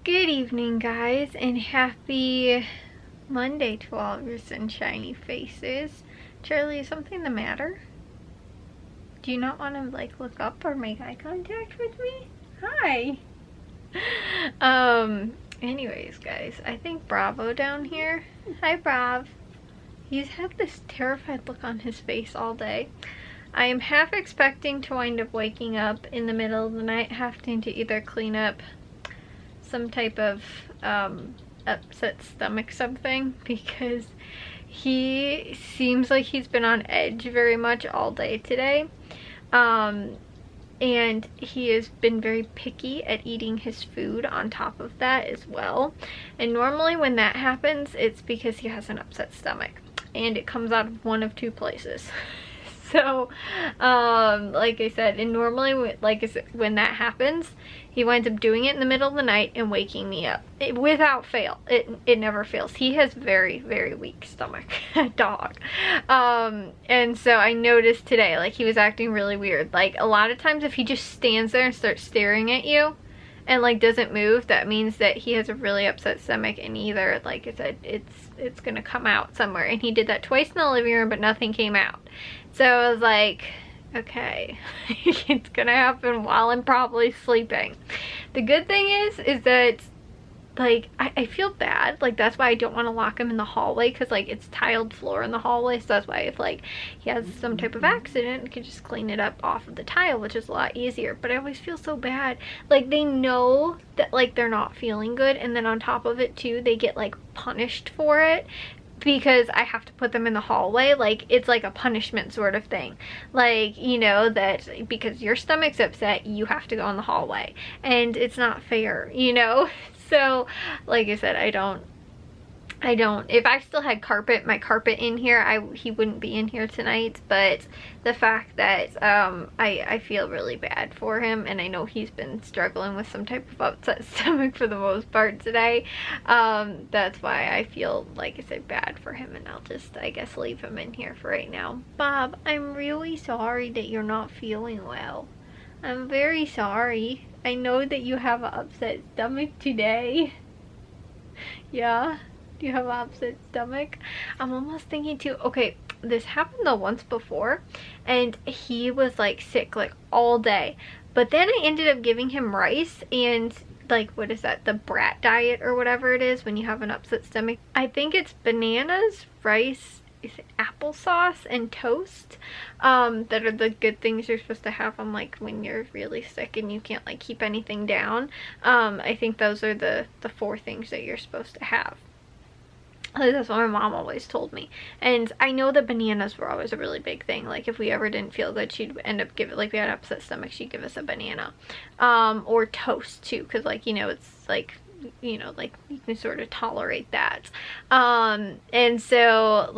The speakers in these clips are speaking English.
Good evening, guys, and happy Monday to all of your sunshiny faces. Charlie, is something the matter? Do you not want to look up or make eye contact with me? Hi. Anyways, guys, I think Bravo down here. Hi, Brav. He's had this terrified look on his face all day. I am half expecting to wind up waking up in the middle of the night, having to either clean up some type of upset stomach something, because he seems like he's been on edge very much all day today, and he has been very picky at eating his food on top of that as well. And normally when that happens, it's because he has an upset stomach, and it comes out of one of two places. So, like I said, and normally, when that happens, he winds up doing it in the middle of the night and waking me up. Without fail. It never fails. He has very, very weak stomach. Dog. And so I noticed today, he was acting really weird. A lot of times if he just stands there and starts staring at you and doesn't move, that means that he has a really upset stomach, and either, like I said, it's gonna come out somewhere. And he did that twice in the living room, but nothing came out. So I was like, okay, it's gonna happen while I'm probably sleeping. The good thing is that I feel bad. That's why I don't want to lock him in the hallway, because it's tiled floor in the hallway. So that's why if he has some type of accident, I can just clean it up off of the tile, which is a lot easier. But I always feel so bad. They know that they're not feeling good, and then on top of it too, they get punished for it, because I have to put them in the hallway. It's like a punishment sort of thing. You know, that because your stomach's upset, you have to go in the hallway. And it's not fair, you know? So, like I said, I don't, if I still had my carpet in here, he wouldn't be in here tonight. But the fact that I feel really bad for him, and I know he's been struggling with some type of upset stomach for the most part today, that's why I feel, like I said, bad for him, and I'll just, I guess, leave him in here for right now. Bob, I'm really sorry that you're not feeling well. I'm very sorry. I know that you have an upset stomach today. Yeah? Do you have an upset stomach? I'm almost thinking too, okay, this happened though once before, and he was sick all day. But then I ended up giving him rice and what is that? The brat diet or whatever it is when you have an upset stomach. I think it's bananas, rice, applesauce, and toast, that are the good things you're supposed to have on when you're really sick and you can't keep anything down. I think those are the 4 things that you're supposed to have. That's what my mom always told me. And I know that bananas were always a really big thing. If we ever didn't feel good, she'd end up giving, we had upset stomach, she'd give us a banana. Or toast too, because you know, it's you know, you can sort of tolerate that. And so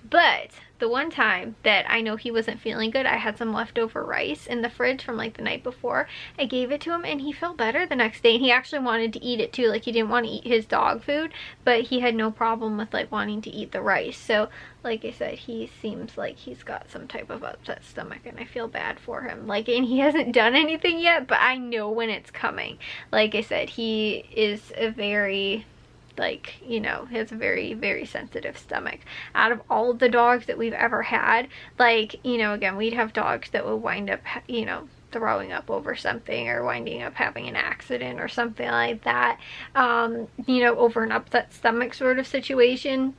but the one time that I know he wasn't feeling good, I had some leftover rice in the fridge from the night before. I gave it to him, and he felt better the next day, and he actually wanted to eat it too. He didn't want to eat his dog food, but he had no problem with wanting to eat the rice. So like I said, he seems like he's got some type of upset stomach, and I feel bad for him. And he hasn't done anything yet, but I know when it's coming. Like I said, he is a very, you know, he has a very, very sensitive stomach. Out of all of the dogs that we've ever had, you know, again, we'd have dogs that would wind up, you know, throwing up over something, or winding up having an accident or something like that, you know, over an upset stomach sort of situation.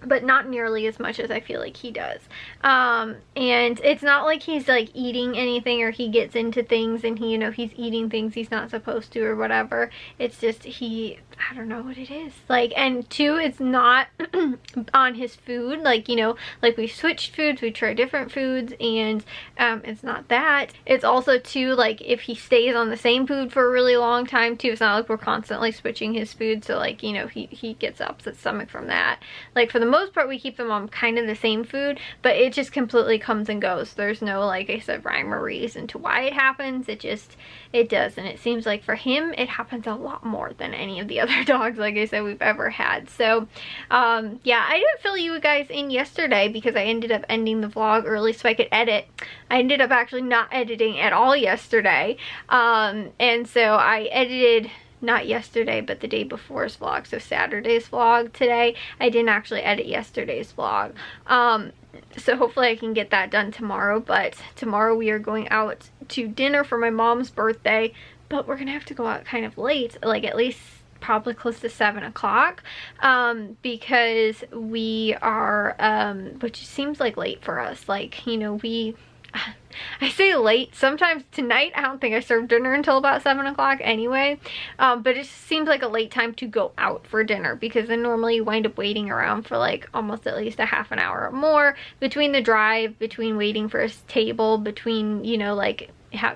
But not nearly as much as I feel like he does. And it's not like he's eating anything, or he gets into things and he, you know, he's eating things he's not supposed to or whatever. It's just I don't know what it is. And two, it's not on his food. You know, we switched foods, we tried different foods, and it's not that. It's also too, if he stays on the same food for a really long time too, it's not like we're constantly switching his food. So you know, he gets upset stomach from that. For the most part, we keep them on kind of the same food, but it just completely comes and goes. There's no, like I said, rhyme or reason to why it happens. It does, and it seems like for him it happens a lot more than any of the other dogs, like I said, we've ever had. So yeah, I didn't fill you guys in yesterday because I ended up ending the vlog early so I could edit. I ended up actually not editing at all yesterday, and so I edited not yesterday, but the day before's vlog, so Saturday's vlog today. I didn't actually edit yesterday's vlog. So hopefully I can get that done tomorrow, but tomorrow we are going out to dinner for my mom's birthday, but we're gonna have to go out kind of late, like at least probably close to 7 o'clock, because we are, which seems like late for us, like, you know, I say late, sometimes tonight I don't think I served dinner until about 7 o'clock anyway, but it just seems like a late time to go out for dinner, because then normally you wind up waiting around for like almost at least a half an hour or more between the drive, between waiting for a table, between, you know, like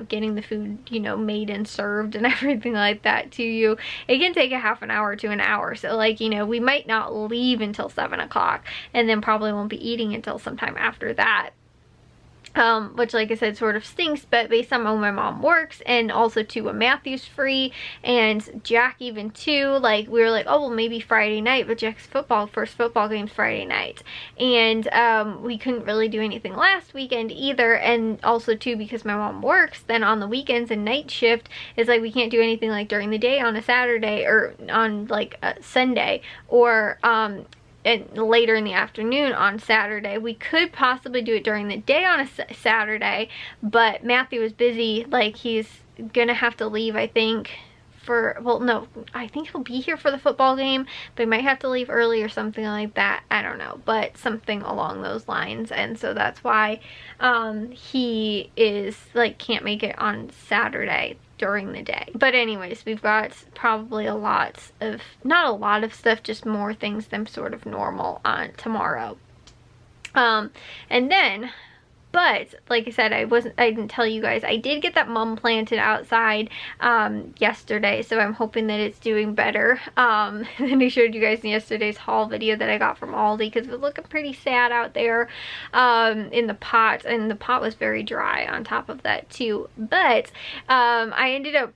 getting the food, you know, made and served and everything like that to you. It can take a half an hour to an hour, so like, you know, we might not leave until 7 o'clock and then probably won't be eating until sometime after that. Which, like I said, sort of stinks, but based on when my mom works, and also too when Matthew's free and Jack even too, like we were like, oh well, maybe Friday night, but Jack's first football game's Friday night, and we couldn't really do anything last weekend either, and also too because my mom works, then on the weekends and night shift is like we can't do anything like during the day on a Saturday or on like a Sunday, or and later in the afternoon on Saturday. We could possibly do it during the day on a Saturday, but Matthew is busy, like he's gonna have to leave, I think, for, well no, I think he'll be here for the football game, but he might have to leave early or something like that, I don't know, but something along those lines, and so that's why he is like can't make it on Saturday during the day. But anyways, we've got probably a lot of, not a lot of stuff, just more things than sort of normal on tomorrow. And then, but like I said, I didn't tell you guys, I did get that mum planted outside yesterday, so I'm hoping that it's doing better. And I showed you guys in yesterday's haul video that I got from Aldi, because it was looking pretty sad out there in the pot, and the pot was very dry on top of that too. But I ended up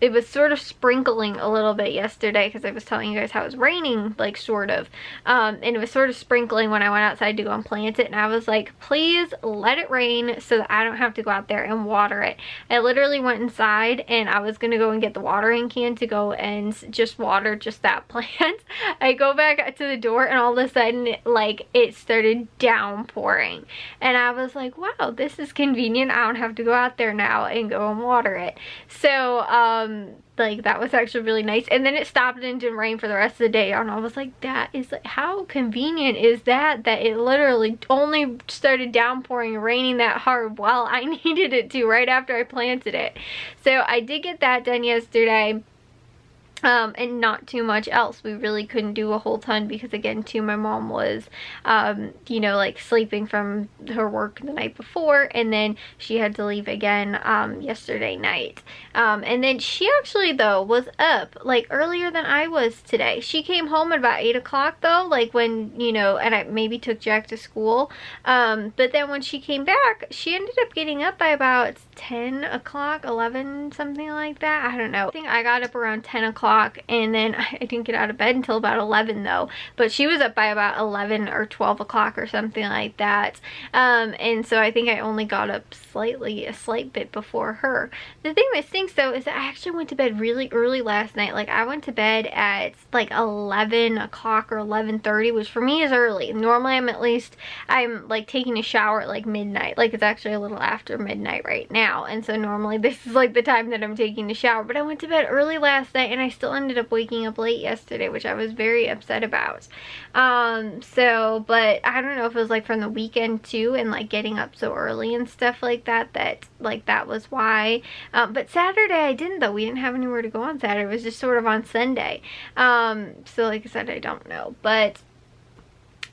it was sort of sprinkling a little bit yesterday, because I was telling you guys how it was raining, like sort of, and it was sort of sprinkling when I went outside to go and plant it, and I was like, please let it rain so that I don't have to go out there and water it. I literally went inside and I was gonna go and get the watering can to go and just water just that plant. I go back to the door and all of a sudden, like, it started downpouring, and I was like, wow, this is convenient, I don't have to go out there now and go and water it. So like that was actually really nice, and then it stopped and didn't rain for the rest of the day, and I was like, that is like, how convenient is that it literally only started downpouring and raining that hard while I needed it to, right after I planted it. So I did get that done yesterday. And not too much else. We really couldn't do a whole ton, because again too, my mom was you know, like sleeping from her work the night before, and then she had to leave again yesterday night, and then she actually though was up like earlier than I was today. She came home at about 8 o'clock though, like when, you know, and I maybe took Jack to school, but then when she came back, she ended up getting up by about 10 o'clock, 11, something like that, I don't know. I think I got up around 10 o'clock, and then I didn't get out of bed until about 11 though, but she was up by about 11 or 12 o'clock or something like that, and so I think I only got up a slight bit before her. The thing that stinks though is that I actually went to bed really early last night. Like I went to bed at like 11 o'clock or 11:30, which for me is early. Normally I'm like taking a shower at like midnight, like it's actually a little after midnight right now, and so normally this is like the time that I'm taking the shower, but I went to bed early last night and I still ended up waking up late yesterday, which I was very upset about. So, but I don't know if it was like from the weekend too, and like getting up so early and stuff like that, that was why. But Saturday I didn't though. We didn't have anywhere to go on Saturday. It was just sort of on Sunday. So like I said, I don't know, but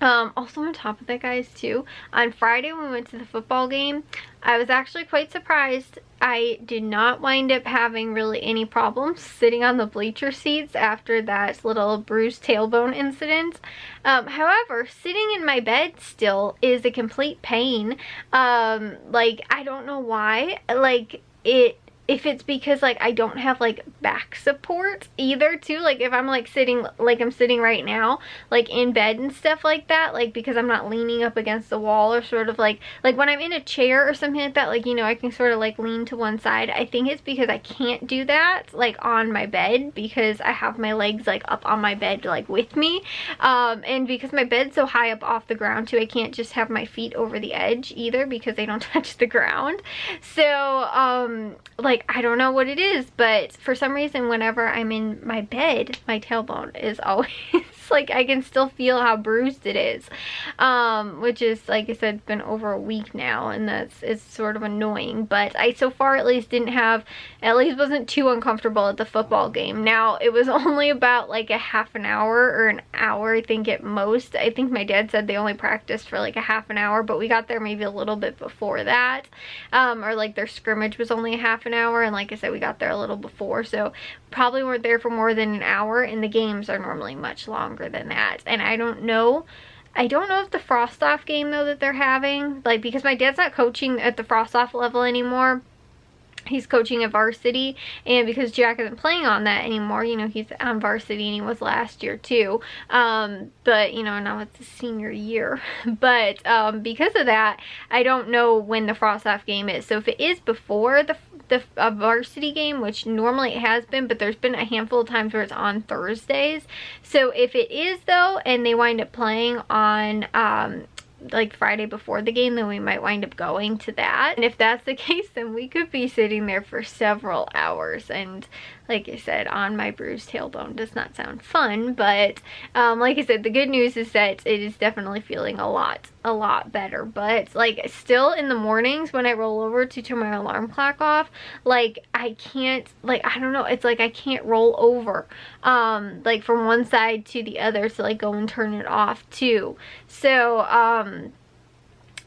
also on top of that, guys, too, on Friday when we went to the football game, I was actually quite surprised. I did not wind up having really any problems sitting on the bleacher seats after that little bruised tailbone incident. However, sitting in my bed still is a complete pain. Like, I don't know why. Like, if it's because like I don't have like back support either too, like if I'm like sitting like I'm sitting right now like in bed and stuff like that, like because I'm not leaning up against the wall or sort of like when I'm in a chair or something like that, like, you know, I can sort of like lean to one side. I think it's because I can't do that like on my bed because I have my legs like up on my bed like with me, and because my bed's so high up off the ground too, I can't just have my feet over the edge either because they don't touch the ground. So like I don't know what it is, but for some reason whenever I'm in my bed, my tailbone is always like I can still feel how bruised it is, which is, like I said, been over a week now, and it's sort of annoying. But I so far at least wasn't too uncomfortable at the football game. Now it was only about like a half an hour or an hour, I think, at most. I think my dad said they only practiced for like a half an hour, but we got there maybe a little bit before that, or like their scrimmage was only a half an hour, and like I said, we got there a little before, so probably weren't there for more than an hour, and the games are normally much longer than that. And I don't know if the Frost-Off game though that they're having, like, because my dad's not coaching at the Frost-Off level anymore. He's coaching at varsity, and because Jack isn't playing on that anymore, you know, he's on varsity and he was last year too, but you know, now it's his senior year. But because of that, I don't know when the Frost-Off game is. So if it is before the varsity game, which normally it has been, but there's been a handful of times where it's on Thursdays. So if it is though, and they wind up playing on like Friday before the game, then we might wind up going to that. And if that's the case, then we could be sitting there for several hours, and like I said, on my bruised tailbone does not sound fun. But like I said, the good news is that it is definitely feeling a lot better. But like still in the mornings when I roll over to turn my alarm clock off, like I can't, like I don't know, it's like I can't roll over like from one side to the other to like go and turn it off too. So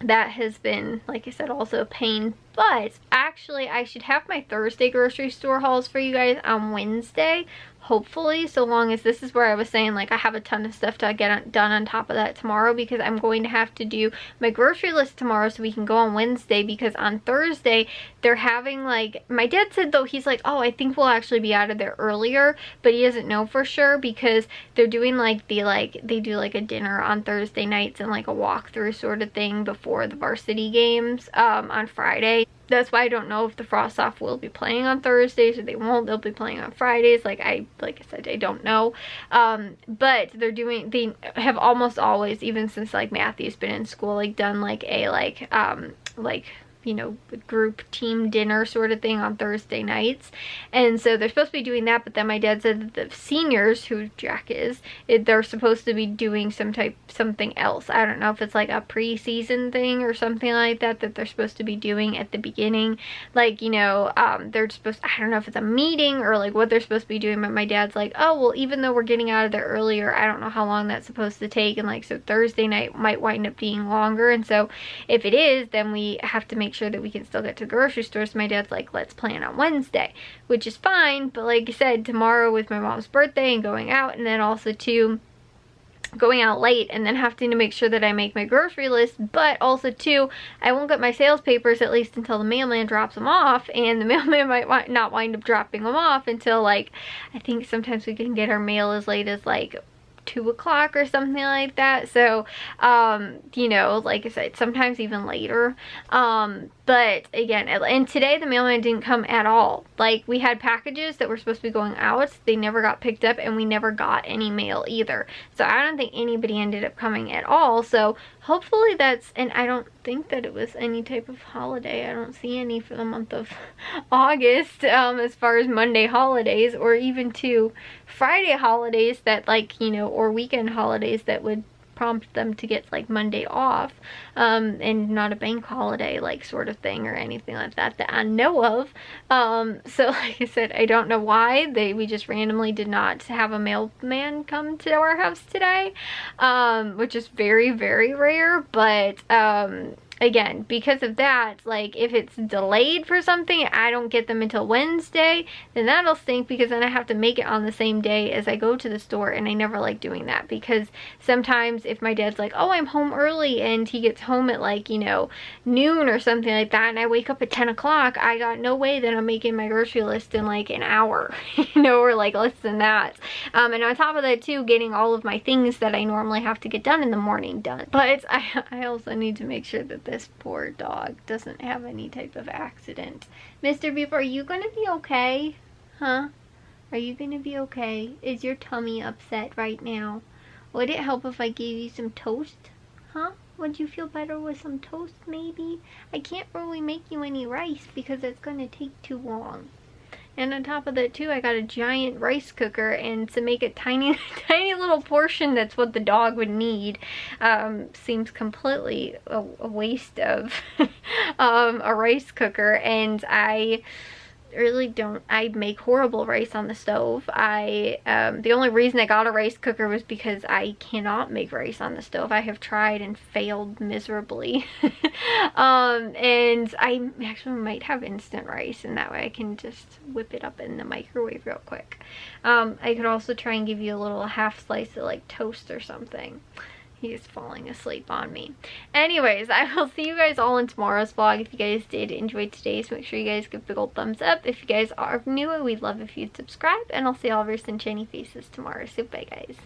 that has been, like I said, also a pain. But actually I should have my Thursday grocery store hauls for you guys on Wednesday, hopefully, so long as, this is where I was saying like I have a ton of stuff to get done on top of that tomorrow, because I'm going to have to do my grocery list tomorrow so we can go on Wednesday, because on Thursday they're having, like, my dad said though, he's like, oh, I think we'll actually be out of there earlier, but he doesn't know for sure because they're doing like they do like a dinner on Thursday nights and like a walkthrough sort of thing before the varsity games on Friday. That's why I don't know if the Frost-Off will be playing on Thursdays or they won't. They'll be playing on Fridays. Like I said, I don't know. But they have almost always, even since like Matthew's been in school, like done like a you know, group team dinner sort of thing on Thursday nights. And so they're supposed to be doing that, but then my dad said that the seniors, who Jack is, they're supposed to be doing something else. I don't know if it's like a preseason thing or something like that they're supposed to be doing at the beginning. Like, you know, they're supposed, I don't know if it's a meeting or like what they're supposed to be doing, but my dad's like, oh, well, even though we're getting out of there earlier, I don't know how long that's supposed to take. And like, so Thursday night might wind up being longer. And so if it is, then we have to make sure that we can still get to the grocery store. So my dad's like, let's plan on Wednesday, which is fine. But like I said, tomorrow with my mom's birthday and going out, and then also too going out late, and then having to make sure that I make my grocery list, but also too, I won't get my sales papers at least until the mailman drops them off, and the mailman might not wind up dropping them off until like, I think sometimes we can get our mail as late as like 2 o'clock or something like that. So you know, like I said, sometimes even later. But again, and today the mailman didn't come at all. Like, we had packages that were supposed to be going out, they never got picked up, and we never got any mail either. So I don't think anybody ended up coming at all. So hopefully that's, and I don't think that it was any type of holiday. I don't see any for the month of August as far as Monday holidays, or even to Friday holidays that, like, you know, or weekend holidays that would prompt them to get like Monday off, and not a bank holiday like sort of thing or anything like that that I know of. So like I said, I don't know why we just randomly did not have a mailman come to our house today, which is very, very rare. But again, because of that, like if it's delayed for something, I don't get them until Wednesday, then that'll stink because then I have to make it on the same day as I go to the store, and I never like doing that because sometimes if my dad's like, oh, I'm home early, and he gets home at like, you know, noon or something like that, and I wake up at 10 o'clock, I got no way that I'm making my grocery list in like an hour, you know, or like less than that. And on top of that too, getting all of my things that I normally have to get done in the morning done. But I also need to make sure that this poor dog doesn't have any type of accident. Mr. Beef, are you gonna be okay? Huh? Are you gonna be okay? Is your tummy upset right now? Would it help if I gave you some toast? Huh? Would you feel better with some toast maybe? I can't really make you any rice because it's gonna take too long. And on top of that too, I got a giant rice cooker, and to make a tiny tiny little portion that's what the dog would need seems completely a waste of a rice cooker. And I really don't, I make horrible rice on the stove. The only reason I got a rice cooker was because I cannot make rice on the stove. I have tried and failed miserably. And I actually might have instant rice, and that way I can just whip it up in the microwave real quick. I could also try and give you a little half slice of like toast or something. He's falling asleep on me. Anyways, I will see you guys all in tomorrow's vlog. If you guys did enjoy today's, make sure you guys give the old thumbs up. If you guys are new, we'd love if you'd subscribe. And I'll see all of your sunshiny faces tomorrow. So bye, guys.